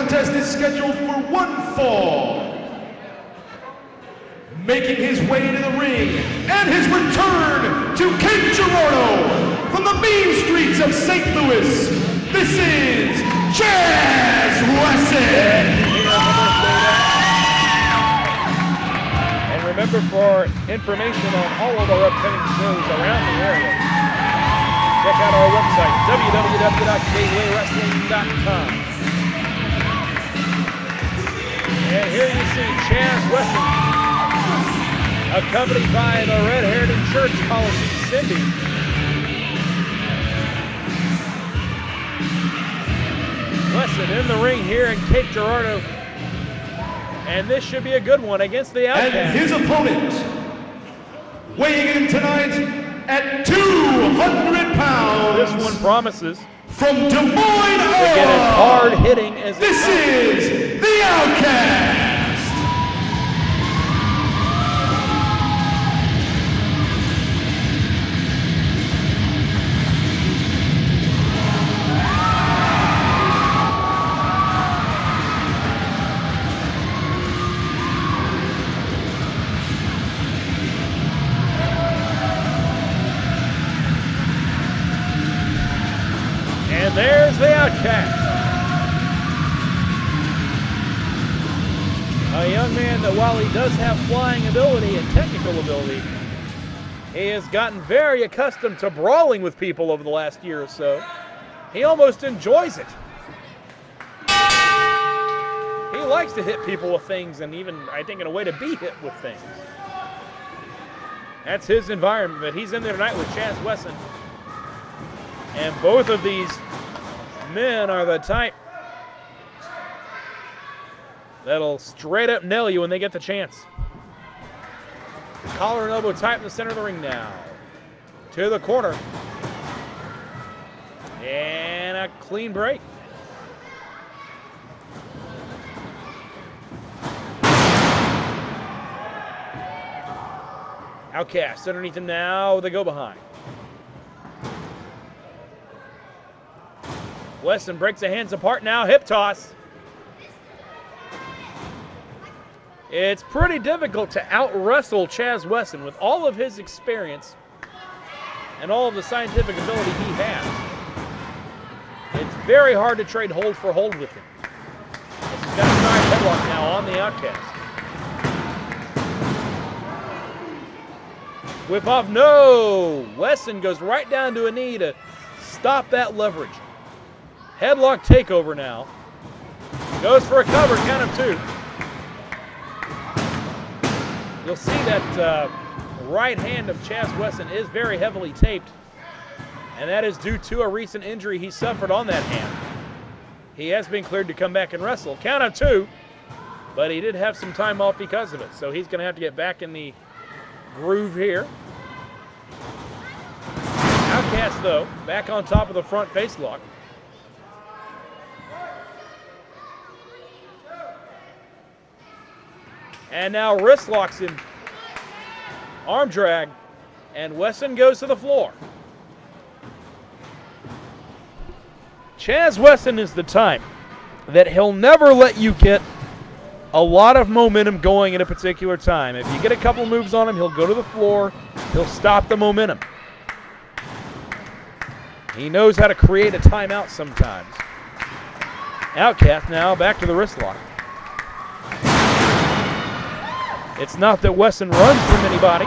contest is scheduled for one fall. Making his way to the ring and his return to Cape Girardeau from the mean streets of St. Louis, this is Chaz Wesson. And remember, for information on all of our upcoming shows around the area, check out our website, www.gatewaywrestling.com. And here you see Chaz Wesson, accompanied by the red-haired insurance policy, Cindy. Wesson in the ring here in Cape Girardeau. And this should be a good one against the Outtkast. And his opponent, weighing in tonight at 200 pounds. This one promises from Des Moines, Iowa. To get as hard hitting as this is the Outtkast. And there's the Outtkast. A young man that, while he does have flying ability and technical ability, he has gotten very accustomed to brawling with people over the last year or so. He almost enjoys it. He likes to hit people with things, and even, I think, in a way to be hit with things. That's his environment, but he's in there tonight with Chaz Wesson. And both of these men are the type that'll straight up nail you when they get the chance. Collar and elbow tight in the center of the ring now. To the corner. And a clean break. Outtkast underneath him now. They go behind. Wesson breaks the hands apart now. Hip toss. It's pretty difficult to out-wrestle Chaz Wesson with all of his experience and all of the scientific ability he has. It's very hard to trade hold for hold with him. He's got a side headlock now on the Outtkast. Whip off, no! Wesson goes right down to a knee to stop that leverage. Headlock takeover now. Goes for a cover, count of two. You'll see that right hand of Chaz Wesson is very heavily taped, and that is due to a recent injury he suffered on that hand. He has been cleared to come back and wrestle. Count of two, but he did have some time off because of it, so he's going to have to get back in the groove here. Outtkast, though, back on top of the front face lock. And now wrist locks him. Arm drag. And Wesson goes to the floor. Chaz Wesson is the type that he'll never let you get a lot of momentum going at a particular time. If you get a couple moves on him, he'll go to the floor. He'll stop the momentum. He knows how to create a timeout sometimes. Outtkast now back to the wrist lock. It's not that Wesson runs from anybody.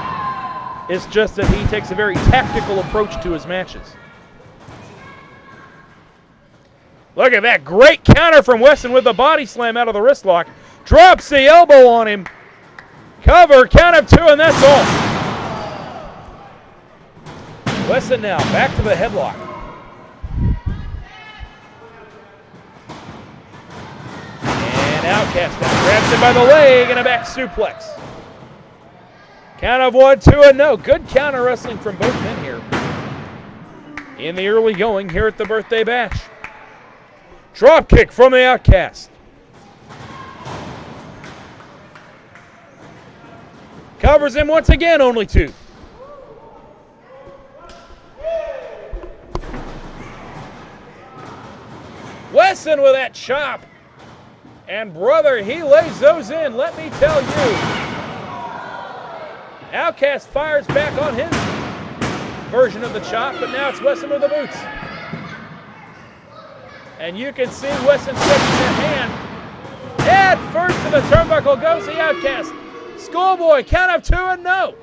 It's just that he takes a very tactical approach to his matches. Look at that great counter from Wesson with the body slam out of the wrist lock. Drops the elbow on him. Cover, count of two, and that's all. Wesson now back to the headlock. And Outtkast now grabs him by the leg and a back suplex. Count of 1, 2, and no. Good counter wrestling from both men here in the early going here at the birthday bash. Drop kick from the Outtkast. Covers him once again, only two. Wesson with that chop. And brother, he lays those in, let me tell you. Outtkast fires back on his version of the chop, but now it's Wesson with the boots. And you can see Wesson taking that hand. Head first to the turnbuckle goes the Outtkast. Schoolboy, count of 2 and no.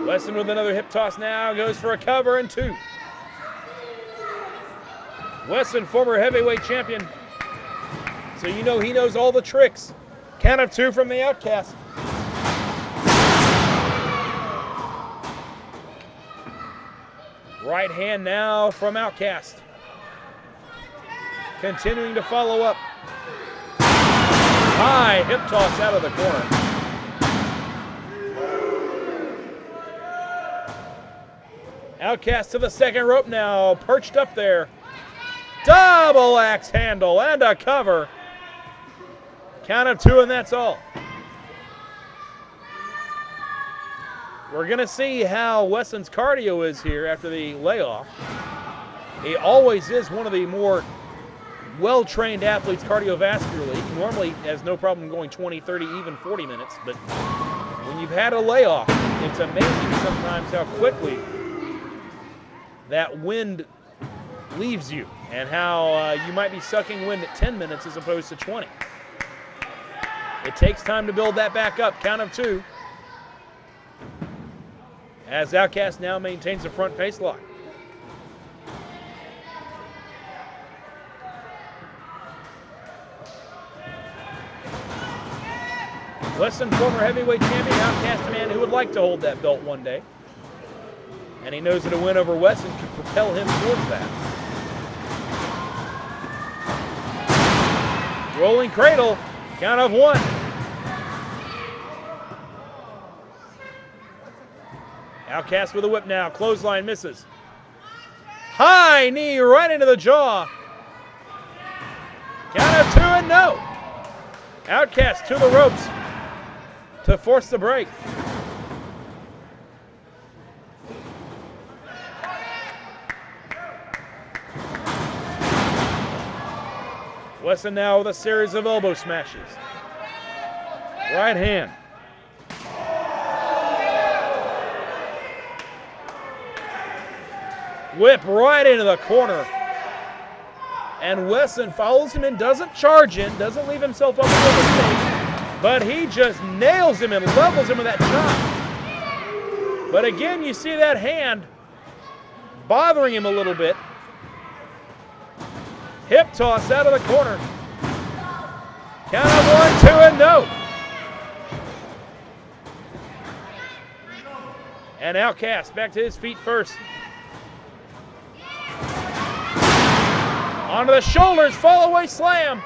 Wesson with another hip toss now, goes for a cover and 2. Wesson, former heavyweight champion, so you know he knows all the tricks. Count of 2 from the Outtkast. Right hand now from Outtkast. Continuing to follow up. High hip toss out of the corner. Outtkast to the second rope now, perched up there. Double axe handle and a cover. Count of 2 and that's all. We're going to see how Wesson's cardio is here after the layoff. He always is one of the more well-trained athletes cardiovascularly. He normally has no problem going 20, 30, even 40 minutes. But when you've had a layoff, it's amazing sometimes how quickly that wind leaves you and how you might be sucking wind at 10 minutes as opposed to 20. It takes time to build that back up. Count of 2. As Outtkast now maintains a front face lock. Wesson, former heavyweight champion, Outtkast, a man who would like to hold that belt one day. And he knows that a win over Wesson could propel him towards that. Rolling cradle, count of 1. Outtkast with a whip now, clothesline misses. High knee right into the jaw. Count of 2 and no. Outtkast to the ropes to force the break. Wesson now with a series of elbow smashes. Right hand. Whip right into the corner. And Wesson follows him in, doesn't charge in, doesn't leave himself up for a mistake, but he just nails him and levels him with that chop. But again, you see that hand bothering him a little bit. Hip toss out of the corner. Count of 1, 2, and no. And Outtkast back to his feet first. Onto the shoulders, fall away slam.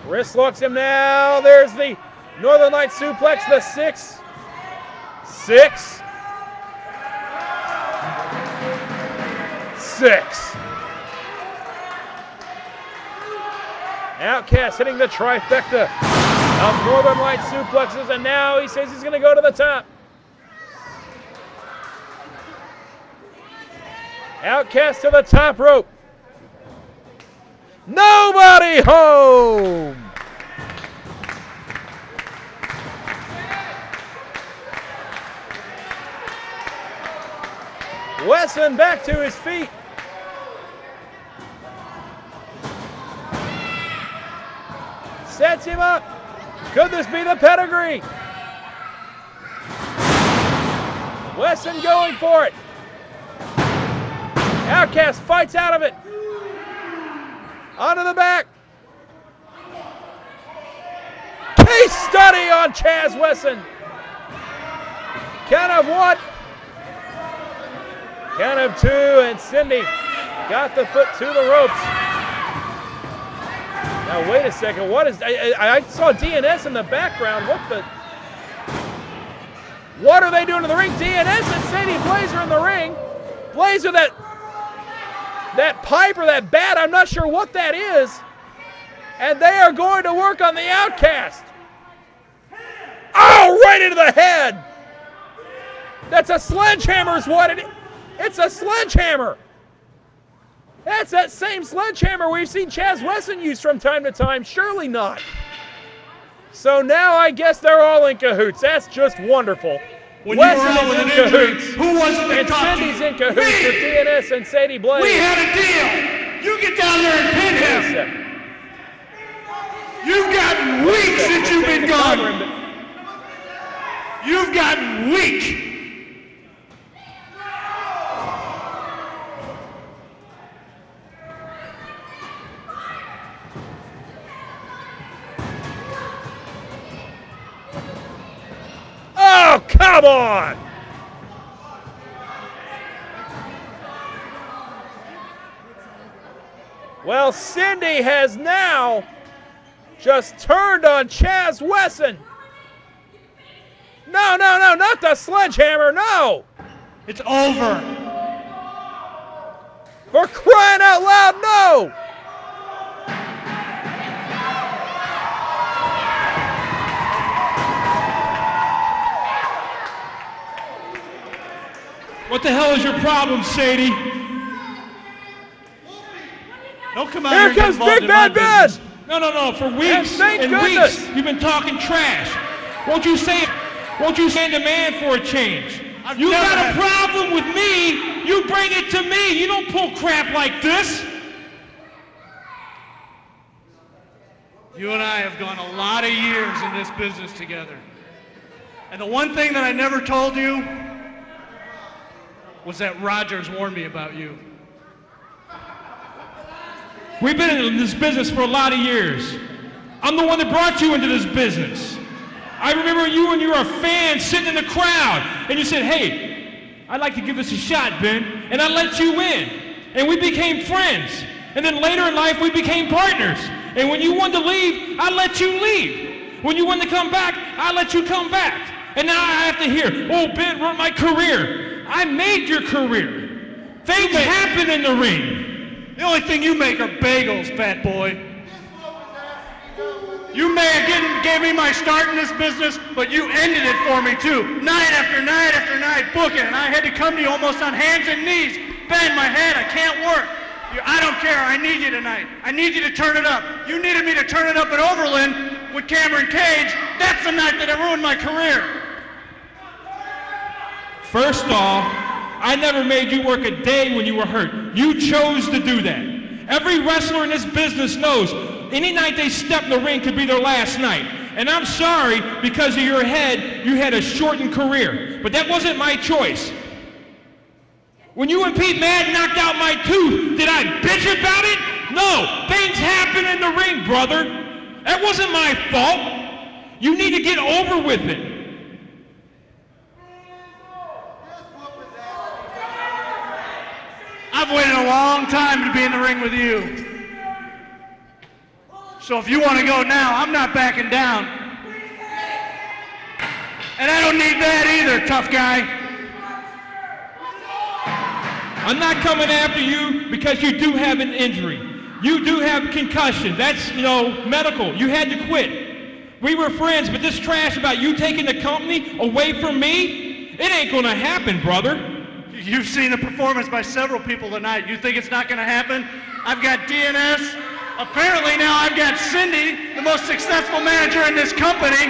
Wrist locks him now. There's the Northern Light suplex, the 6. 6. 6. Outtkast hitting the trifecta of Northern Light suplexes, and now he says he's going to go to the top. Outtkast to the top rope. Nobody home. Wesson back to his feet. Sets him up. Could this be the pedigree? Wesson going for it. Outtkast fights out of it. Onto the back. Case study on Chaz Wesson. Count of 1. Count of 2, and Cindy got the foot to the ropes. Now wait a second. What is? I saw DNS in the background. What are they doing in the ring? DNS and Sadie Blazer in the ring. Blazer, that pipe or that bat, I'm not sure what that is. And they are going to work on the Outtkast. Oh, right into the head. That's a sledgehammer is what it is. It's a sledgehammer. That's that same sledgehammer we've seen Chaz Wesson use from time to time. Surely not. So now I guess they're all in cahoots. That's just wonderful. When you were out with an injury, who was it that and talked Cindy's to you? in cahoots with DNS and Sadie Blade. We had a deal. You get down there and pin him. You've gotten weak since you've been gone. You've gotten weak. Oh, come on! Well, Cindy has now just turned on Chaz Wesson. No, no, no, not the sledgehammer, no! It's over. For crying out loud, no! What the hell is your problem, Sadie? Don't come out here comes Big Bad Ben! No. For weeks and weeks, you've been talking trash. Won't you stand a man for a change? You got a problem with me, you bring it to me. You don't pull crap like this. You and I have gone a lot of years in this business together. And the one thing that I never told you was that Rogers warned me about you. We've been in this business for a lot of years. I'm the one that brought you into this business. I remember you when you were a fan sitting in the crowd, and you said, hey, I'd like to give this a shot, Ben, and I let you in. And we became friends. And then later in life, we became partners. And when you wanted to leave, I let you leave. When you wanted to come back, I let you come back. And now I have to hear, oh, Ben ruined my career. I made your career. Things happen in the ring. The only thing you make are bagels, fat boy. You may have gave me my start in this business, but you ended it for me too. Night after night after night, booking, and I had to come to you almost on hands and knees. Bend my head, I can't work. I don't care, I need you tonight. I need you to turn it up. You needed me to turn it up at Overland with Cameron Cage. That's the night that I ruined my career. First off, I never made you work a day when you were hurt. You chose to do that. Every wrestler in this business knows any night they step in the ring could be their last night. And I'm sorry, because of your head, you had a shortened career. But that wasn't my choice. When you and Pete Madden knocked out my tooth, did I bitch about it? No, things happen in the ring, brother. That wasn't my fault. You need to get over with it. I've waited a long time to be in the ring with you. So if you want to go now, I'm not backing down. And I don't need that either, tough guy. I'm not coming after you because you do have an injury. You do have concussion. That's, medical. You had to quit. We were friends, but this trash about you taking the company away from me, it ain't going to happen, brother. You've seen the performance by several people tonight. You think it's not going to happen? I've got DNS. Apparently now I've got Cindy, the most successful manager in this company.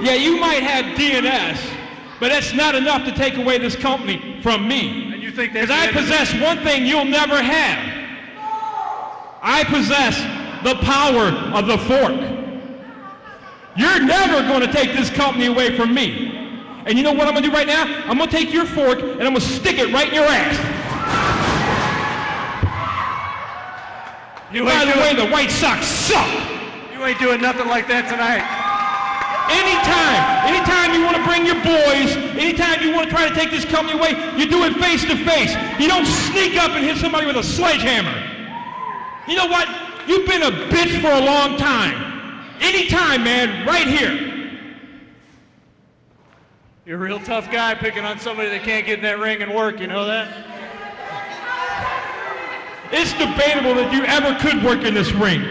Yeah, you might have DNS, but that's not enough to take away this company from me. And you think that's because I possess one thing you'll never have. I possess the power of the fork. You're never going to take this company away from me. And you know what I'm going to do right now? I'm going to take your fork and I'm going to stick it right in your ass. By the way, the White Sox suck. You ain't doing nothing like that tonight. Anytime you want to bring your boys, anytime you want to try to take this company away, you do it face to face. You don't sneak up and hit somebody with a sledgehammer. You know what? You've been a bitch for a long time. Anytime, man, right here. You're a real tough guy picking on somebody that can't get in that ring and work, you know that? It's debatable that you ever could work in this ring.